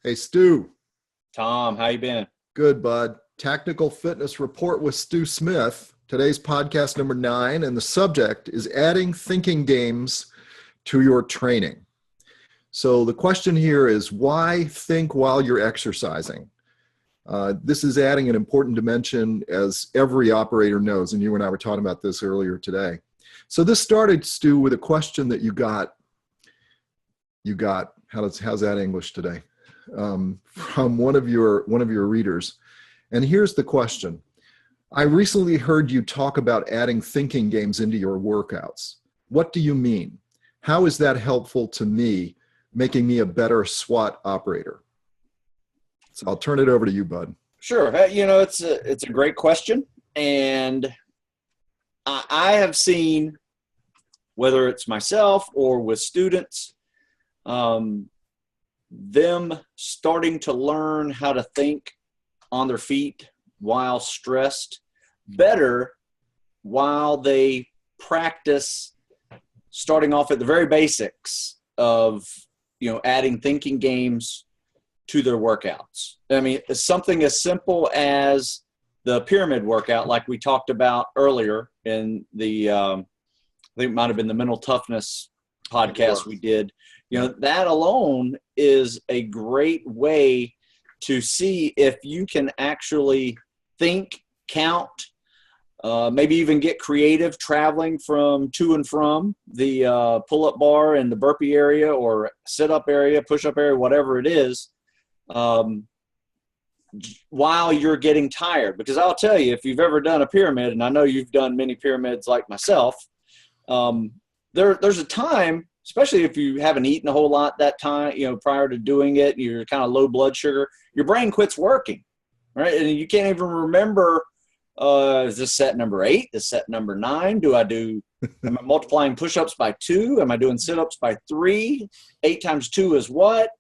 Hey, Stu. Tom, how you been? Good, bud. Tactical Fitness Report with Stu Smith. Today's podcast number 9, and the subject is adding thinking games to your training. So the question here is, why think while you're exercising? This is adding an important dimension, as every operator knows, and you and I were talking about this earlier today. So this started, Stu, with a question that you got. How's that English today? From one of your readers. And here's the question. I recently heard you talk about adding thinking games into your workouts. What do you mean? How is that helpful to me, making me a better SWAT operator? So I'll turn it over to you, bud. Sure. It's a great question. And I have seen, whether it's myself or with students, them starting to learn how to think on their feet while stressed better while they practice starting off at the very basics of, adding thinking games to their workouts. I mean, it's something as simple as the pyramid workout, like we talked about earlier in the, I think it might have been the mental toughness podcast we did. That alone is a great way to see if you can actually think, count, maybe even get creative traveling from to and from the pull-up bar in the burpee area or sit-up area, push-up area, whatever it is, while you're getting tired. Because I'll tell you, if you've ever done a pyramid, and I know you've done many pyramids like myself, there's a time, especially if you haven't eaten a whole lot that time, prior to doing it, you're kind of low blood sugar, your brain quits working, right? And you can't even remember, is this set number 8? Is set number 9? Am I multiplying push-ups by 2? Am I doing sit-ups by 3? 8 times 2 is what?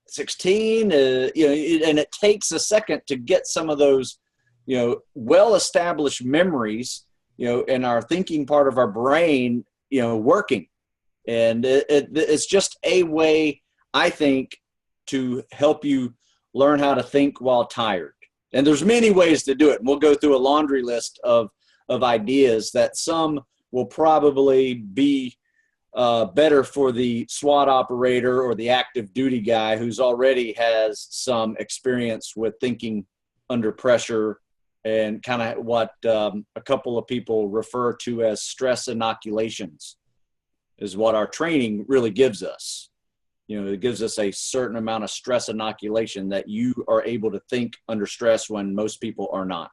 16? And it takes a second to get some of those, well-established memories, in our thinking part of our brain, working. And it's just a way, I think, to help you learn how to think while tired. And there's many ways to do it. And we'll go through a laundry list of ideas that some will probably be better for the SWAT operator or the active duty guy who's already has some experience with thinking under pressure and kind of what a couple of people refer to as stress inoculations. Is what our training really gives us. It gives us a certain amount of stress inoculation that you are able to think under stress when most people are not.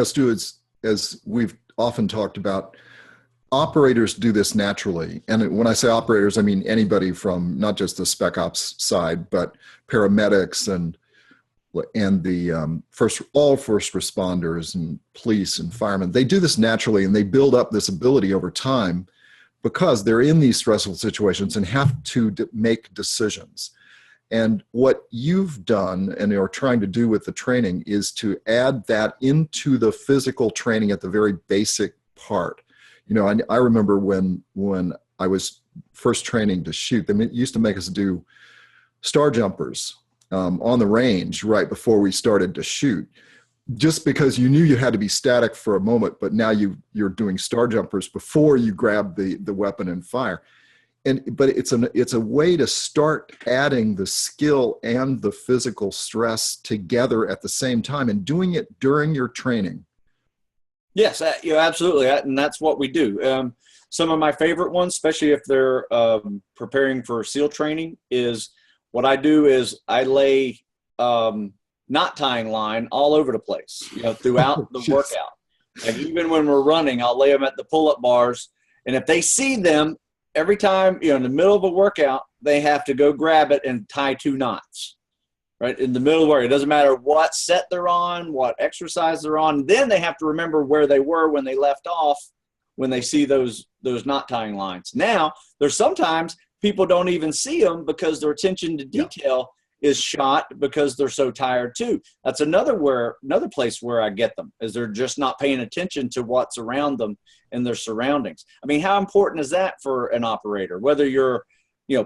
Stu, as we've often talked about, operators do this naturally. And when I say operators, I mean anybody from not just the spec ops side, but paramedics and the all first responders and police and firemen. They do this naturally, and they build up this ability over time because they're in these stressful situations and have to make decisions. And what you've done and are trying to do with the training is to add that into the physical training at the very basic part. I remember when I was first training to shoot, they used to make us do star jumpers on the range right before we started to shoot. Just because you knew you had to be static for a moment, but now you're doing star jumpers before you grab the weapon and fire. But it's a way to start adding the skill and the physical stress together at the same time and doing it during your training. Yes, absolutely. And that's what we do. Some of my favorite ones, especially if they're preparing for SEAL training, is what I do is I lay knot tying line all over the place, throughout the workout. Like even when we're running, I'll lay them at the pull-up bars. And if they see them every time, in the middle of a workout, they have to go grab it and tie 2 knots, right? In the middle of the workout. It doesn't matter what set they're on, what exercise they're on. Then they have to remember where they were when they left off when they see those knot tying lines. Now, there's sometimes people don't even see them because their attention to detail is shot because they're so tired too. That's another place where I get them, is they're just not paying attention to what's around them and their surroundings. I mean, how important is that for an operator? Whether you're,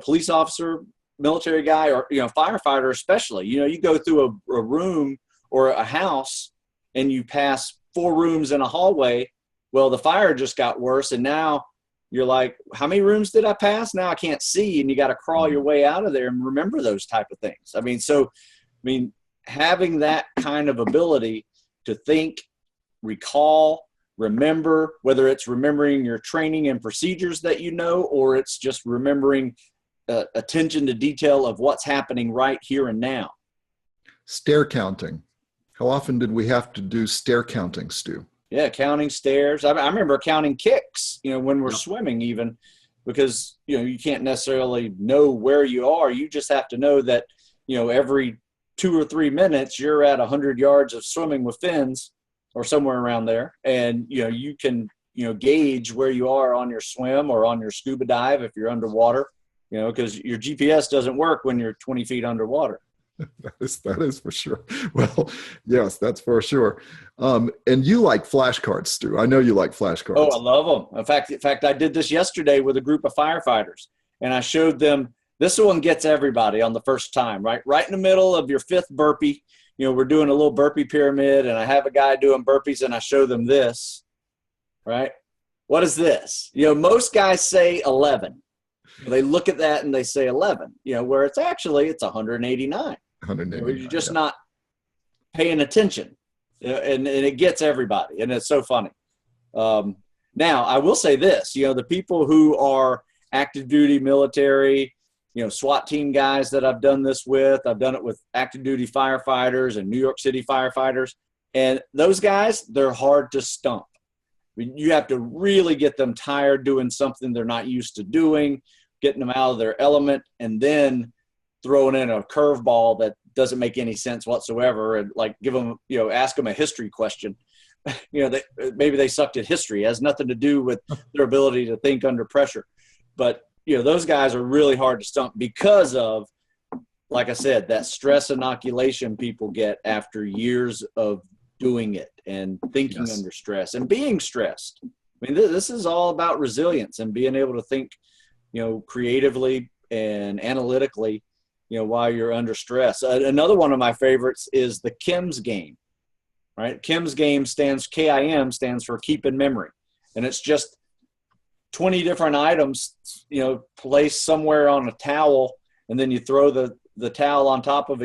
police officer, military guy or, firefighter especially, you go through a room or a house and you pass 4 rooms in a hallway. Well, the fire just got worse. And now you're like, how many rooms did I pass? Now I can't see. And you got to crawl your way out of there and remember those type of things. Having that kind of ability to think, recall, remember, whether it's remembering your training and procedures that or it's just remembering attention to detail of what's happening right here and now. Stair counting. How often did we have to do stair counting, Stu? Yeah, counting stairs. I remember counting kicks, when we're swimming even, because, you can't necessarily know where you are. You just have to know that, every 2 or 3 minutes, you're at 100 yards of swimming with fins or somewhere around there. And, you can, gauge where you are on your swim or on your scuba dive if you're underwater, because your GPS doesn't work when you're 20 feet underwater. That is for sure. Well, yes, that's for sure. And you like flashcards, Stu. I know you like flashcards. Oh, I love them. In fact, I did this yesterday with a group of firefighters, and I showed them. This one gets everybody on the first time, right? Right in the middle of your 5th burpee. We're doing a little burpee pyramid, and I have a guy doing burpees, and I show them this, right? What is this? Most guys say 11. They look at that and they say 11, where it's 189. 189, you're just not paying attention, and it gets everybody, and it's so funny. Now, I will say this, the people who are active duty military, SWAT team guys that I've done this with, I've done it with active duty firefighters and New York City firefighters, and those guys, they're hard to stump. You have to really get them tired doing something they're not used to doing, getting them out of their element, and then throwing in a curveball that doesn't make any sense whatsoever, and like give them, ask them a history question. Maybe they sucked at history. It has nothing to do with their ability to think under pressure. But, those guys are really hard to stump because of, like I said, that stress inoculation people get after years of doing it and thinking under stress and being stressed. This is all about resilience and being able to think, creatively and analytically, while you're under stress. Another one of my favorites is the KIMS game, right? KIMS game KIM stands for keep in memory. And it's just 20 different items, placed somewhere on a towel, and then you throw the towel on top of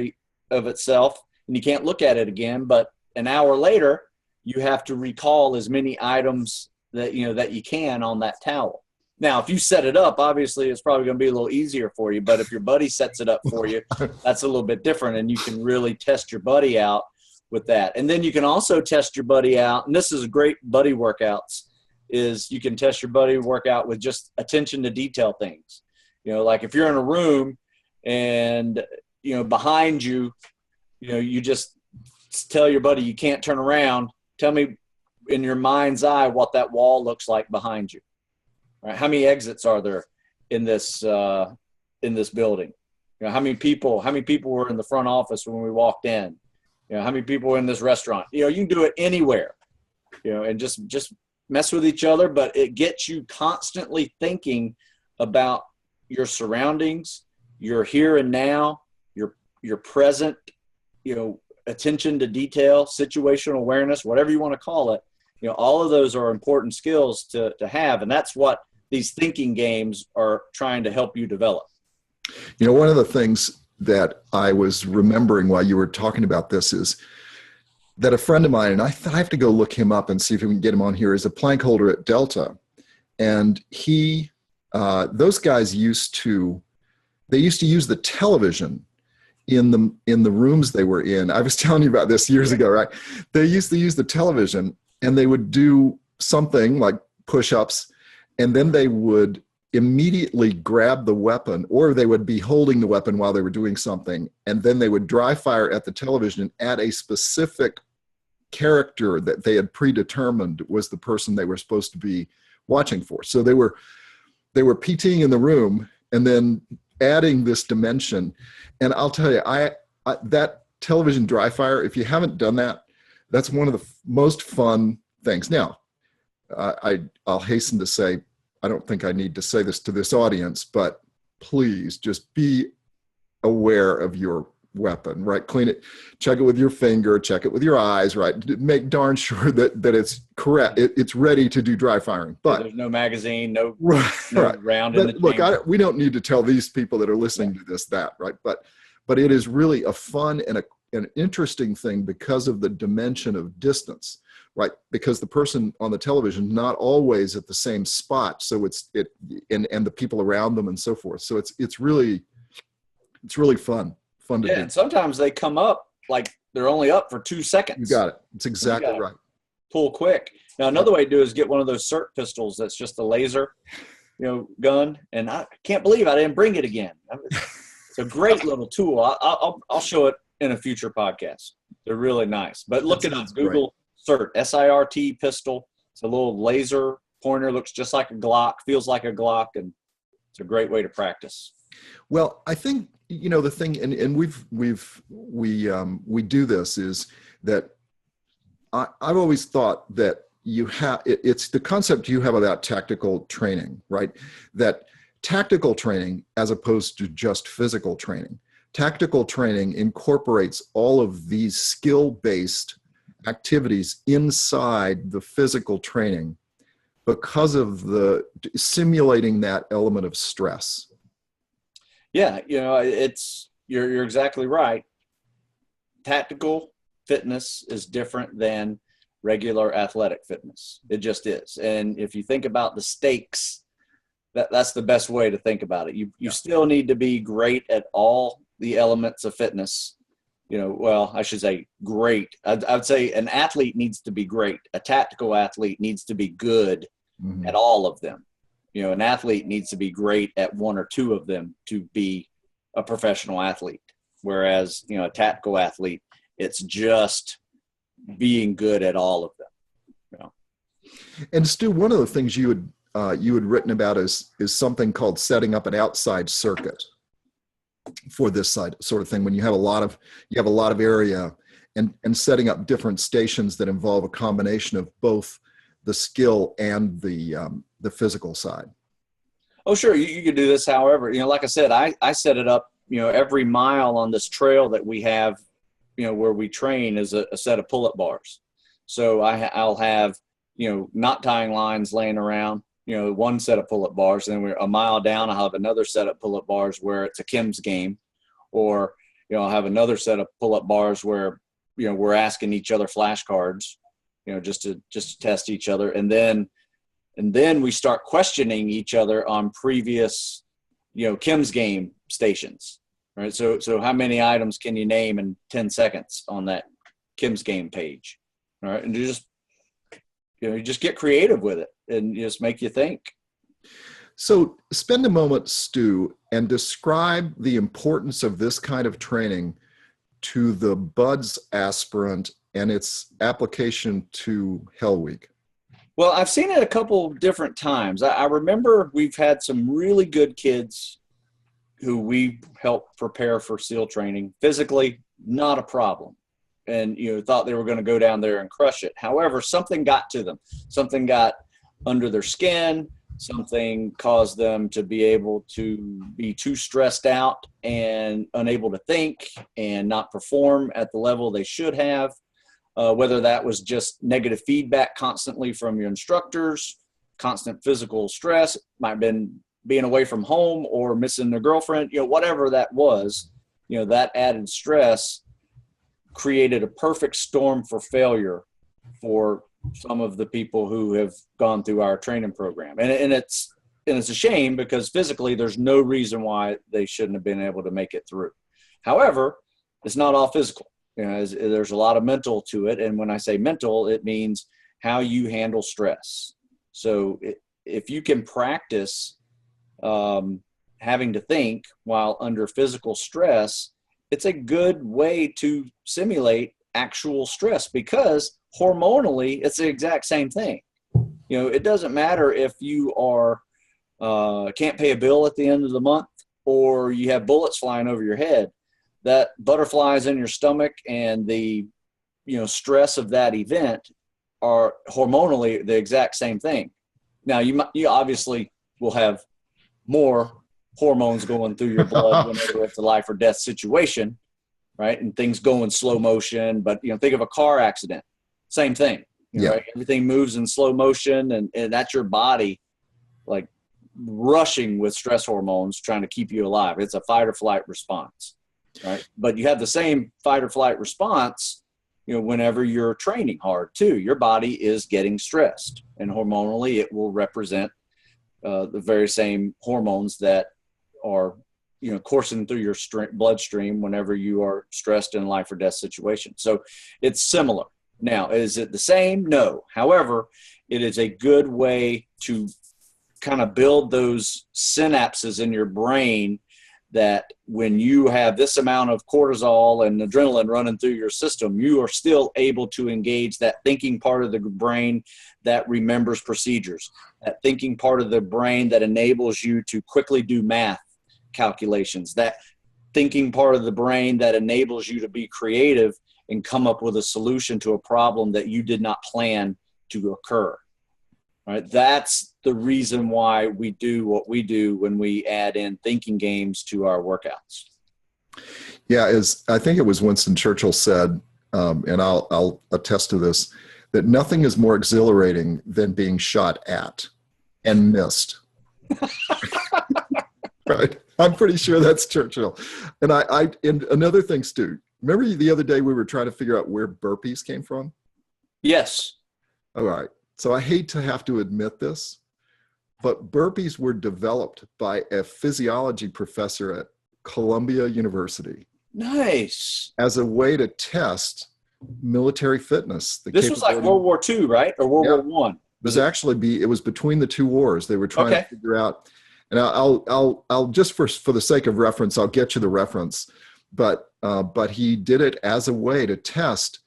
itself, and you can't look at it again. But an hour later, you have to recall as many items that you can on that towel. Now, if you set it up, obviously it's probably going to be a little easier for you. But if your buddy sets it up for you, that's a little bit different, and you can really test your buddy out with that. And then you can also test your buddy out, and this is a great buddy workouts, is you can test your buddy workout with just attention to detail things. Like if you're in a room and, behind you, you just tell your buddy you can't turn around. Tell me in your mind's eye what that wall looks like behind you. Right? How many exits are there in this building? How many people were in the front office when we walked in? How many people were in this restaurant? You can do it anywhere, and just mess with each other, but it gets you constantly thinking about your surroundings, your here and now, your present, attention to detail, situational awareness, whatever you want to call it. All of those are important skills to have. And that's what these thinking games are trying to help you develop. One of the things that I was remembering while you were talking about this is that a friend of mine, and I have to go look him up and see if we can get him on here, is a plank holder at Delta. And those guys used to use the television in the rooms they were in. I was telling you about this years ago, right? They used to use the television, and they would do something like push-ups, and then they would immediately grab the weapon, or they would be holding the weapon while they were doing something, and then they would dry fire at the television and add a specific character that they had predetermined was the person they were supposed to be watching for. So they were PTing in the room and then adding this dimension. And I'll tell you, I that television dry fire, if you haven't done that, that's one of the most fun things. Now, I'll hasten to say, I don't think I need to say this to this audience, but please just be aware of your weapon, right? Clean it, check it with your finger, check it with your eyes, right? Make darn sure that it's correct. It's ready to do dry firing. But there's no magazine, no, right, no right. round But in the look, chamber. we don't need to tell these people that are listening to this that, right? But it is really a fun and an interesting thing because of the dimension of distance, right? Because the person on the television not always at the same spot, so and the people around them and so forth. So it's really fun to Yeah, do. and sometimes they come up like they're only up for 2 seconds. You got it. It's exactly right. Pull quick. Now, another way to do is get one of those SIRT pistols that's just a laser, gun. And I can't believe I didn't bring it again. It's a great little tool. I'll show it in a future podcast. They're really nice. But look it up. Google SIRT, SIRT pistol. It's a little laser pointer. Looks just like a Glock. Feels like a Glock, and it's a great way to practice. Well, I think the thing, and we do this, is that I've always thought that it's the concept you have about tactical training, right? That tactical training, as opposed to just physical training, tactical training incorporates all of these skill-based activities inside the physical training because of the simulating that element of stress. Yeah, you're exactly right. Tactical fitness is different than regular athletic fitness. It just is. And if you think about the stakes, that's the best way to think about it. You still need to be great at all the elements of fitness. Well, I should say great. I'd say an athlete needs to be great. A tactical athlete needs to be good at all of them. An athlete needs to be great at one or two of them to be a professional athlete. Whereas, a tactical athlete, it's just being good at all of them. And Stu, one of the things you had written about is something called setting up an outside circuit for this sort of thing. When you have a lot of area and setting up different stations that involve a combination of both the skill and the physical side. Oh, sure. You could do this however. Like I said, I set it up, every mile on this trail that we have, where we train is a set of pull-up bars. So I'll have, knot tying lines laying around, one set of pull-up bars. And then we're a mile down, I'll have another set of pull-up bars where it's a Kim's game. Or, I'll have another set of pull-up bars where, we're asking each other flashcards, just to test each other. And then we start questioning each other on previous, Kim's game stations, right? So how many items can you name in 10 seconds on that Kim's game page? All right. And you just get creative with it and just make you think. So spend a moment, Stu, and describe the importance of this kind of training to the BUD/S aspirant and its application to Hell Week. Well, I've seen it a couple different times. I remember we've had some really good kids who we helped prepare for SEAL training. Physically, not a problem. And, thought they were going to go down there and crush it. However, something got to them. Something got under their skin. Something caused them to be able to be too stressed out and unable to think and not perform at the level they should have. Whether that was just negative feedback constantly from your instructors, constant physical stress, might have been being away from home or missing their girlfriend, whatever that was, that added stress created a perfect storm for failure for some of the people who have gone through our training program. And it's a shame because physically there's no reason why they shouldn't have been able to make it through. However, it's not all physical. There's a lot of mental to it. And when I say mental, it means how you handle stress. So if you can practice having to think while under physical stress, it's a good way to simulate actual stress because hormonally it's the exact same thing. It doesn't matter if you are can't pay a bill at the end of the month or you have bullets flying over your head. That butterflies in your stomach and the stress of that event are hormonally the exact same thing. Now you obviously will have more hormones going through your blood whenever it's a life or death situation, right? And things go in slow motion. But, think of a car accident. Same thing. Right? Everything moves in slow motion, and that's your body like rushing with stress hormones trying to keep you alive. It's a fight or flight response, right? But you have the same fight or flight response, whenever you're training hard too. Your body is getting stressed, and hormonally it will represent the very same hormones that are coursing through your bloodstream whenever you are stressed in a life or death situation. So it's similar. Now, is it the same? No. However, it is a good way to kind of build those synapses in your brain that when you have this amount of cortisol and adrenaline running through your system, you are still able to engage that thinking part of the brain that remembers procedures, that thinking part of the brain that enables you to quickly do math calculations, that thinking part of the brain that enables you to be creative and come up with a solution to a problem that you did not plan to occur. Right? That's the reason why we do what we do when we add in thinking games to our workouts. Yeah, as I think it was Winston Churchill said, and I'll attest to this, that nothing is more exhilarating than being shot at and missed. Right? I'm pretty sure that's Churchill. And and another thing, Stu, remember the other day we were trying to figure out where burpees came from? Yes. All right. So I hate to have to admit this, but burpees were developed by a physiology professor at Columbia University. Nice. As a way to test military fitness. This was like World War II, right? Or World War I? It was between the two wars. They were trying to figure out, and I'll just for the sake of reference, I'll get you the reference, but he did it as a way to test,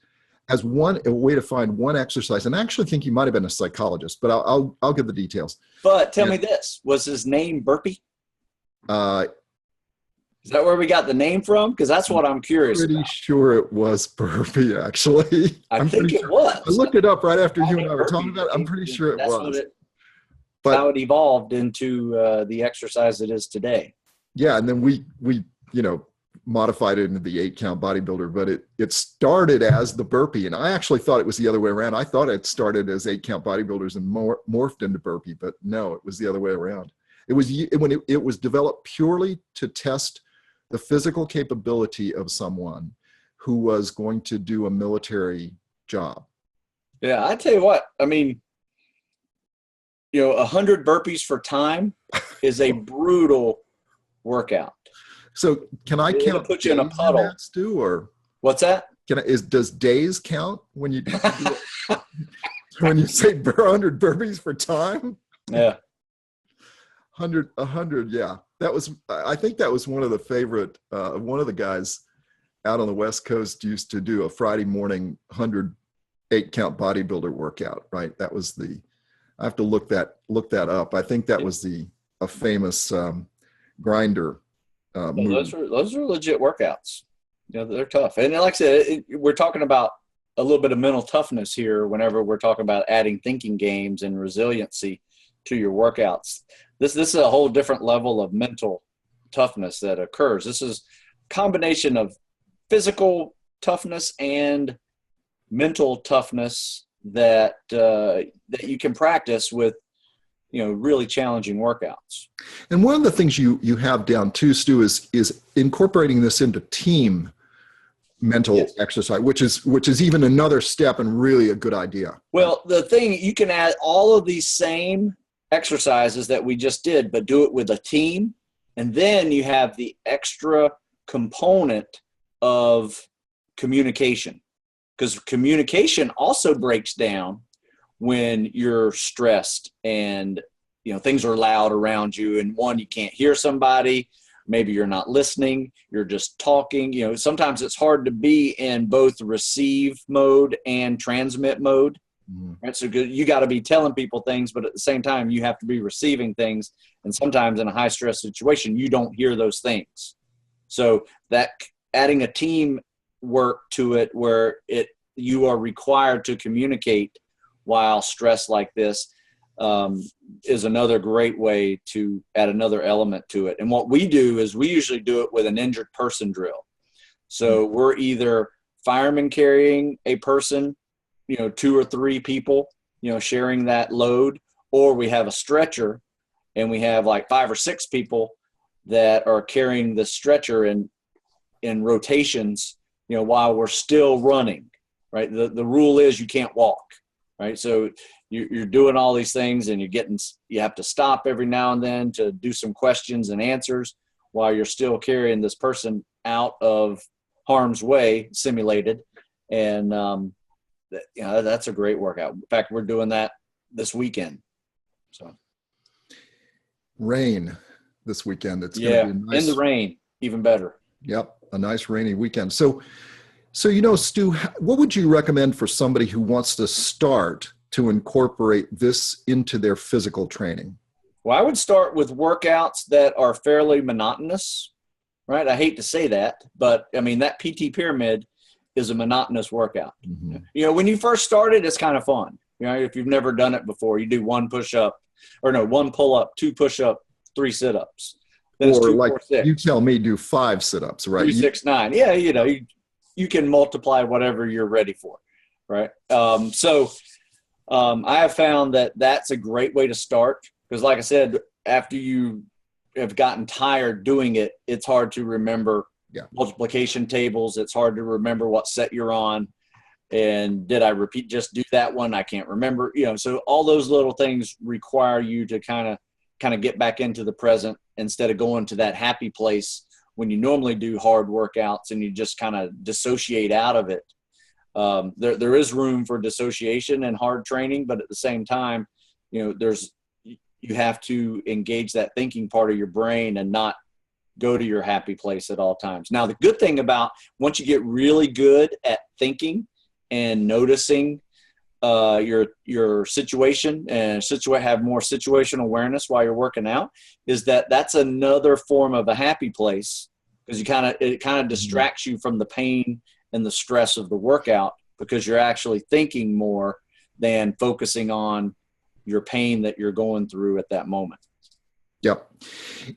as a way to find one exercise. And I actually think he might have been a psychologist, but I'll give the details. But tell me this, was his name Burpee? Is that where we got the name from? Because that's what I'm curious about. Pretty sure it was Burpee, actually. I think it was. I looked it up right after you and I were talking about it. I'm pretty sure it was. But how it evolved into the exercise it is today. Yeah, and then we modified it into the 8-count bodybuilder, but it started as the burpee. And I actually thought it was the other way around. I thought it started as 8-count bodybuilders and morphed into burpee, but no, it was the other way around. It was developed purely to test the physical capability of someone who was going to do a military job. Yeah, I tell you what, I mean, 100 burpees for time is a brutal workout. So can I count? Put you in a puddle, Stu, or what's that? Does days count when you when you say 100 burpees for time? Yeah, 100. Yeah, I think that was one of the favorite. One of the guys out on the West Coast used to do a Friday morning 100 8-count bodybuilder workout. Right, that was I have to look that up. I think that was a famous grinder. Those are legit workouts. They're tough. And like I said, we're talking about a little bit of mental toughness here whenever we're talking about adding thinking games and resiliency to your workouts. This is a whole different level of mental toughness that occurs. This is a combination of physical toughness and mental toughness that you can practice with really challenging workouts. And one of the things you have down too, Stu, is incorporating this into team mental exercise, which is even another step and really a good idea. Well, the thing, you can add all of these same exercises that we just did, but do it with a team. And then you have the extra component of communication, because communication also breaks down when you're stressed and things are loud around you, and you can't hear somebody, maybe you're not listening, you're just talking. Sometimes it's hard to be in both receive mode and transmit mode. Right? So you got to be telling people things, but at the same time you have to be receiving things, and sometimes in a high stress situation you don't hear those things. So that adding a team work to it where you are required to communicate while stressed like this, is another great way to add another element to it. And what we do is we usually do it with an injured person drill. So we're either firemen carrying a person, 2 or 3 people, sharing that load, or we have a stretcher and we have like 5 or 6 people that are carrying the stretcher in rotations, while we're still running, right? The rule is you can't walk, right? So you're doing all these things and you have to stop every now and then to do some questions and answers while you're still carrying this person out of harm's way, simulated. And, that's a great workout. In fact, we're doing that this weekend. So rain this weekend. It's going to be nice. In the rain, even better. Yep. A nice rainy weekend. So, Stu, what would you recommend for somebody who wants to start to incorporate this into their physical training? Well, I would start with workouts that are fairly monotonous, right? I hate to say that, but I mean, that PT Pyramid is a monotonous workout. Mm-hmm. When you first started, it's kind of fun. If you've never done it before, you do 1 push-up, 1 pull-up, 2 push-up, 3 sit-ups. Then or 2, like 4, 6. You tell me do 5 sit-ups, right? 3, 6, 9. Yeah, you can multiply whatever you're ready for, right? I have found that that's a great way to start because, like I said, after you have gotten tired doing it, it's hard to remember multiplication tables. It's hard to remember what set you're on. And did I just do that one? I can't remember. So all those little things require you to kind of get back into the present instead of going to that happy place when you normally do hard workouts and you just kind of dissociate out of it. There is room for dissociation and hard training, but at the same time, you have to engage that thinking part of your brain and not go to your happy place at all times. Now, the good thing about once you get really good at thinking and noticing your situation and have more situational awareness while you're working out, is that's another form of a happy place because it kind of distracts you from the pain and the stress of the workout because you're actually thinking more than focusing on your pain that you're going through at that moment. Yep.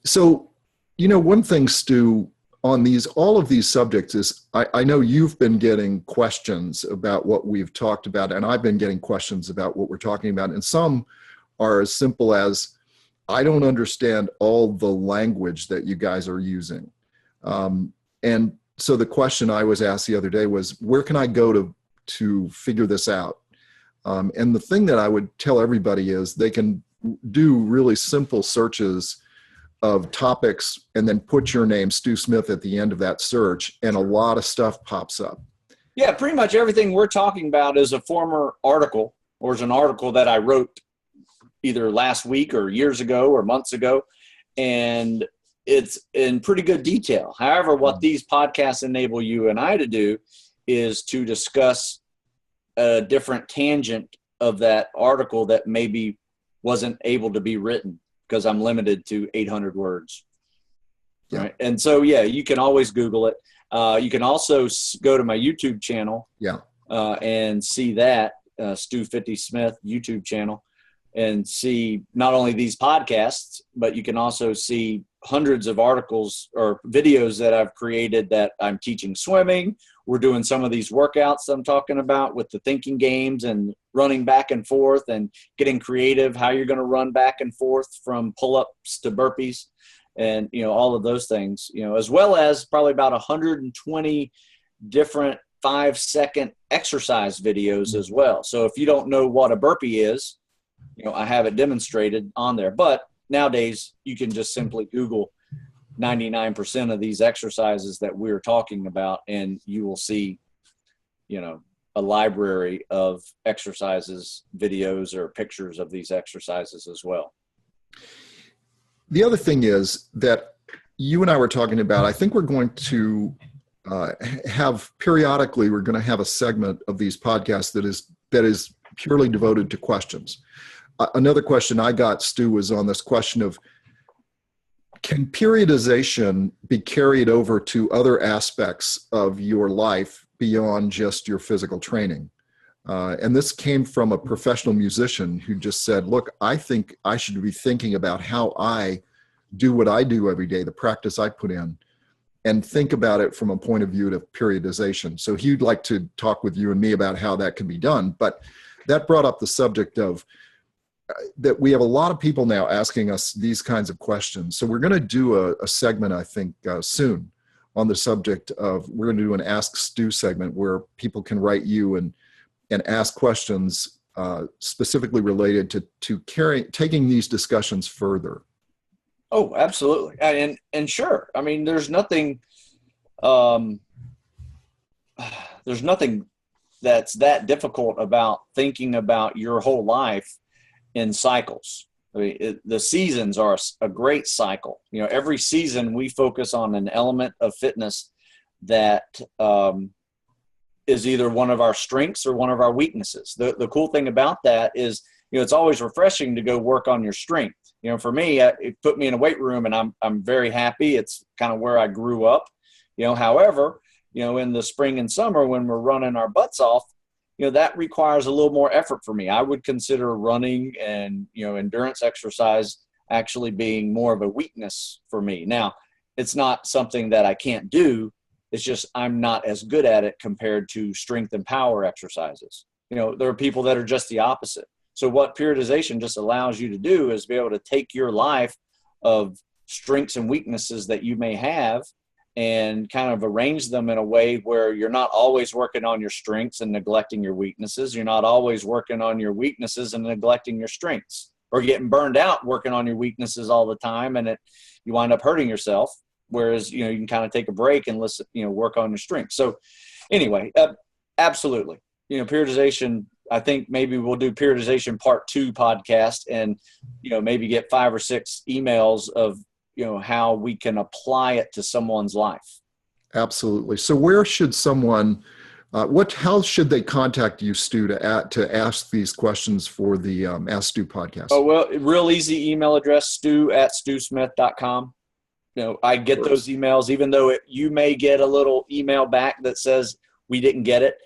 So, one thing, Stu, on all of these subjects is I know you've been getting questions about what we've talked about, and I've been getting questions about what we're talking about. And some are as simple as, I don't understand all the language that you guys are using. And so the question I was asked the other day was, where can I go to figure this out? And the thing that I would tell everybody is they can do really simple searches of topics and then put your name, Stu Smith, at the end of that search, and a lot of stuff pops up. Yeah, pretty much everything we're talking about is a former article or is an article that I wrote either last week or years ago or months ago, and it's in pretty good detail. However, what these podcasts enable you and I to do is to discuss a different tangent of that article that maybe wasn't able to be written because I'm limited to 800 words. Yeah. Right. And so, you can always Google it. You can also go to my YouTube channel and see that Stu 50 Smith YouTube channel and see not only these podcasts, but you can also see hundreds of articles or videos that I've created that I'm teaching swimming. We're doing some of these workouts I'm talking about with the thinking games and running back and forth and getting creative, how you're going to run back and forth from pull-ups to burpees and, all of those things, as well as probably about 120 different 5-second exercise videos as well. So if you don't know what a burpee is, I have it demonstrated on there, but nowadays you can just simply Google 99% of these exercises that we're talking about, and you will see, a library of exercises, videos, or pictures of these exercises as well. The other thing is that you and I were talking about, I think we're going to periodically, we're going to have a segment of these podcasts that is purely devoted to questions. Another question I got, Stu, was on this question of, can periodization be carried over to other aspects of your life beyond just your physical training? And this came from a professional musician who just said, look, I think I should be thinking about how I do what I do every day, the practice I put in, and think about it from a point of view of periodization. So he'd like to talk with you and me about how that can be done. But that brought up the subject of that we have a lot of people now asking us these kinds of questions. So we're going to do a segment, I think, soon on the subject of, we're going to do an Ask Stu segment where people can write you and ask questions specifically related to taking these discussions further. Oh, absolutely. And sure. I mean, there's nothing that's that difficult about thinking about your whole life in cycles. I mean, the seasons are a great cycle. You know, every season we focus on an element of fitness that is either one of our strengths or one of our weaknesses. The cool thing about that is, you know, it's always refreshing to go work on your strength. You know, for me, it put me in a weight room and I'm very happy. It's kind of where I grew up. You know, however, you know, in the spring and summer when we're running our butts off, you know, that requires a little more effort for me. I would consider running and, you know, endurance exercise actually being more of a weakness for me. Now, it's not something that I can't do. It's just I'm not as good at it compared to strength and power exercises. You know, there are people that are just the opposite. So what periodization just allows you to do is be able to take your life of strengths and weaknesses that you may have and kind of arrange them in a way where you're not always working on your strengths and neglecting your weaknesses. You're not always working on your weaknesses and neglecting your strengths, or getting burned out working on your weaknesses all the time, and you wind up hurting yourself. Whereas, you know, you can kind of take a break and listen, you know, work on your strengths. So anyway, absolutely. You know, periodization, I think maybe we'll do periodization part 2 podcast and, you know, maybe get 5 or 6 emails of, you know, how we can apply it to someone's life. Absolutely. So where should someone, how should they contact you, Stu, to ask these questions for the Ask Stu podcast? Oh, well, real easy email address, stu@stewsmith.com. You know, I get those emails, even though you may get a little email back that says we didn't get it.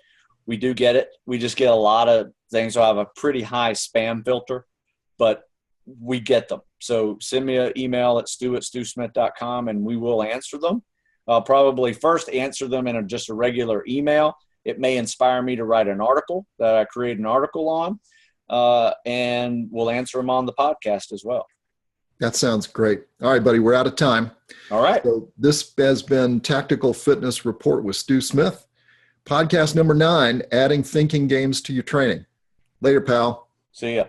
We do get it. We just get a lot of things. So I have a pretty high spam filter, but we get them. So send me an email at stu@stewsmith.com and we will answer them. I'll probably first answer them in just a regular email. It may inspire me to write an article that I create an article on, and we'll answer them on the podcast as well. That sounds great. All right, buddy, we're out of time. All right. So this has been Tactical Fitness Report with Stu Smith. Podcast number 9, adding thinking games to your training. Later, pal. See ya.